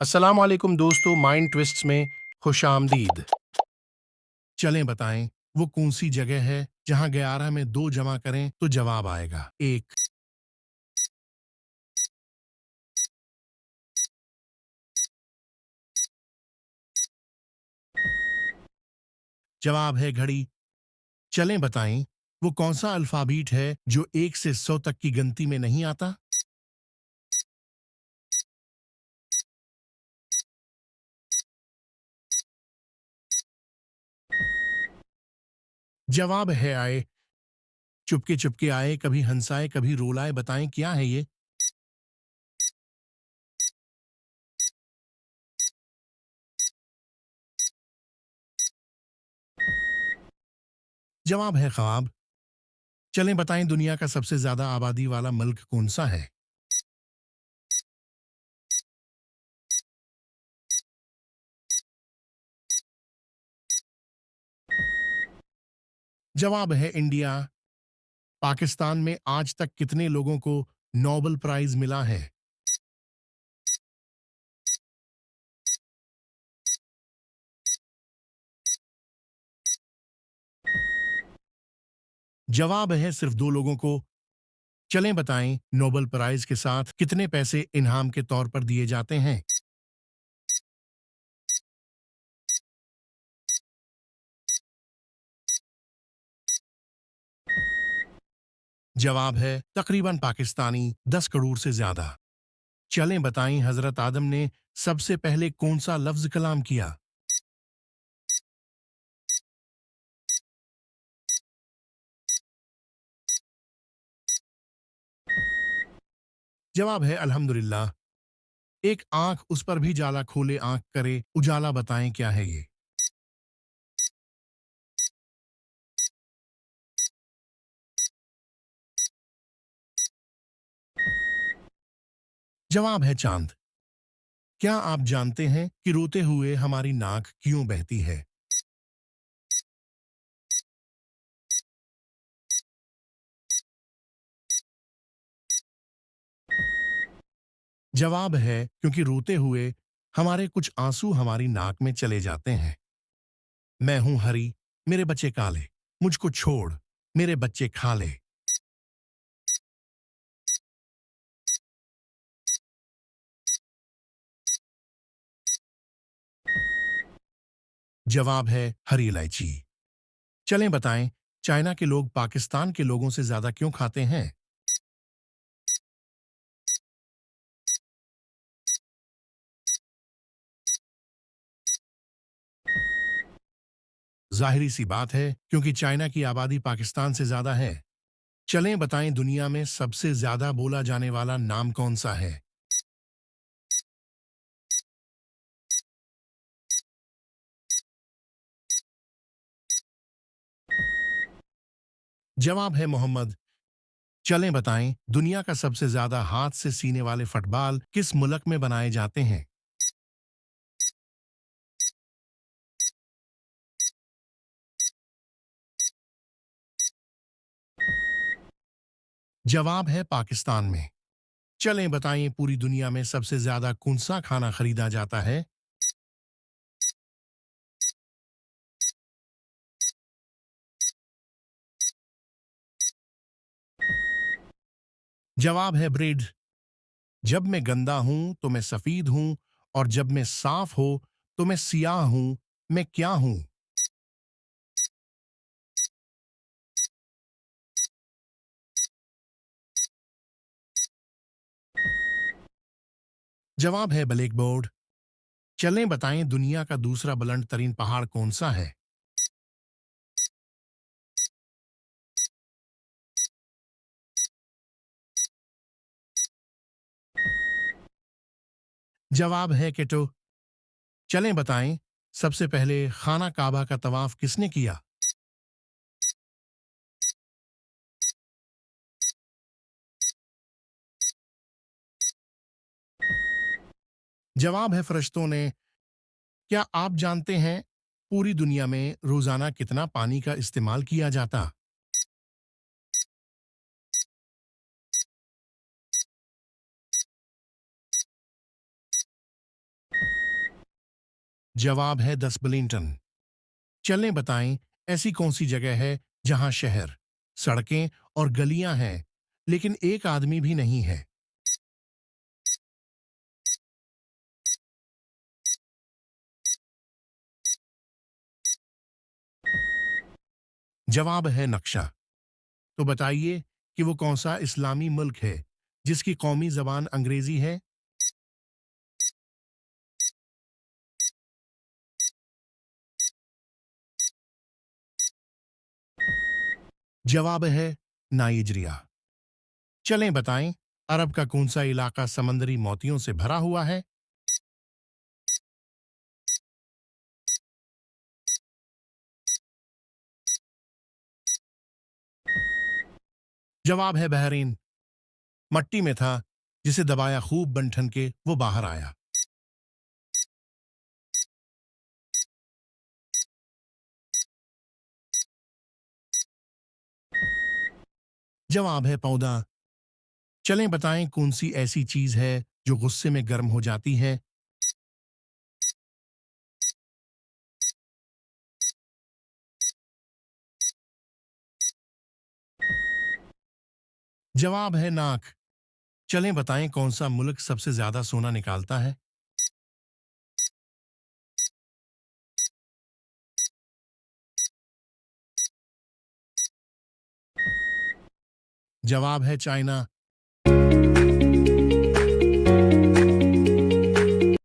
अस्सलाम वालेकुम दोस्तों, माइंड ट्विस्ट्स में खुशामदीद। चलें बताएं, वो कौन सी जगह है जहां 11 में 2 जमा करें तो जवाब आएगा? एक। जवाब है घड़ी। चलें बताएं, वो कौन सा अल्फाबीट है जो 1 से 100 तक की गिनती में नहीं आता? जवाब है आए। चुपके चुपके आए, कभी हंसाए कभी रुलाए, बताएं क्या है ये? जवाब है ख्वाब। चलें बताएं, दुनिया का सबसे ज्यादा आबादी वाला मुल्क कौन सा है? जवाब है इंडिया। पाकिस्तान में आज तक कितने लोगों को नोबेल प्राइज मिला है? जवाब है सिर्फ 2 लोगों को। चलें बताएं, नोबेल प्राइज के साथ कितने पैसे इनाम के तौर पर दिए जाते हैं? जवाब है तकरीबन पाकिस्तानी 10 करोड़ से ज्यादा। चलें बताएं, हजरत आदम ने सबसे पहले कौन सा लफ्ज कलाम किया? जवाब है अल्हम्दुलिल्लाह। एक आंख उस पर भी जाला खोले आंख करे उजाला, बताएं क्या है ये? जवाब है चांद। क्या आप जानते हैं कि रोते हुए हमारी नाक क्यों बहती है? जवाब है क्योंकि रोते हुए हमारे कुछ आंसू हमारी नाक में चले जाते हैं। मैं हूं हरी, मेरे बच्चे काले, मुझको छोड़, मेरे बच्चे खा ले। जवाब है हरी इलायची। चलें बताएं, चाइना के लोग पाकिस्तान के लोगों से ज्यादा क्यों खाते हैं? जाहिर सी बात है, क्योंकि चाइना की आबादी पाकिस्तान से ज्यादा है। चलें बताएं, दुनिया में सबसे ज्यादा बोला जाने वाला नाम कौन सा है? जवाब है मोहम्मद। चलें बताएं, दुनिया का सबसे ज्यादा हाथ से सीने वाले फुटबॉल किस मुल्क में बनाए जाते हैं? जवाब है पाकिस्तान में। चलें बताएं, पूरी दुनिया में सबसे ज्यादा कौन सा खाना खरीदा जाता है? जवाब है ब्रेड। जब मैं गंदा हूं तो मैं सफेद हूं, और जब मैं साफ हो तो मैं सियाह हूं। मैं क्या हूं? जवाब है ब्लैक बोर्ड। चलें बताएं, दुनिया का दूसरा बुलंद तरीन पहाड़ कौन सा है? जवाब है केटो। चलें बताएं, सबसे पहले खाना काबा का तवाफ किसने किया? जवाब है फरिश्तों ने। क्या आप जानते हैं पूरी दुनिया में रोजाना कितना पानी का इस्तेमाल किया जाता? जवाब है 10 बिलियन टन। चलें बताएं, ऐसी कौन सी जगह है जहां शहर, सड़कें और गलियां हैं, लेकिन एक आदमी भी नहीं है? जवाब है नक्शा। तो बताइए कि वो कौन सा इस्लामी मुल्क है जिसकी कौमी जबान अंग्रेजी है? जवाब है नाइजीरिया। चलें बताएं, अरब का कौन सा इलाका समंदरी मोतियों से भरा हुआ है? जवाब है बहरीन। मट्टी में था, जिसे दबाया खूब बन के वो बाहर आया। जवाब है पौधा। चलें बताएं, कौन सी ऐसी चीज है जो गुस्से में गर्म हो जाती है? जवाब है नाक। चलें बताएं, कौन सा मुल्क सबसे ज्यादा सोना निकालता है? जवाब है चाइना।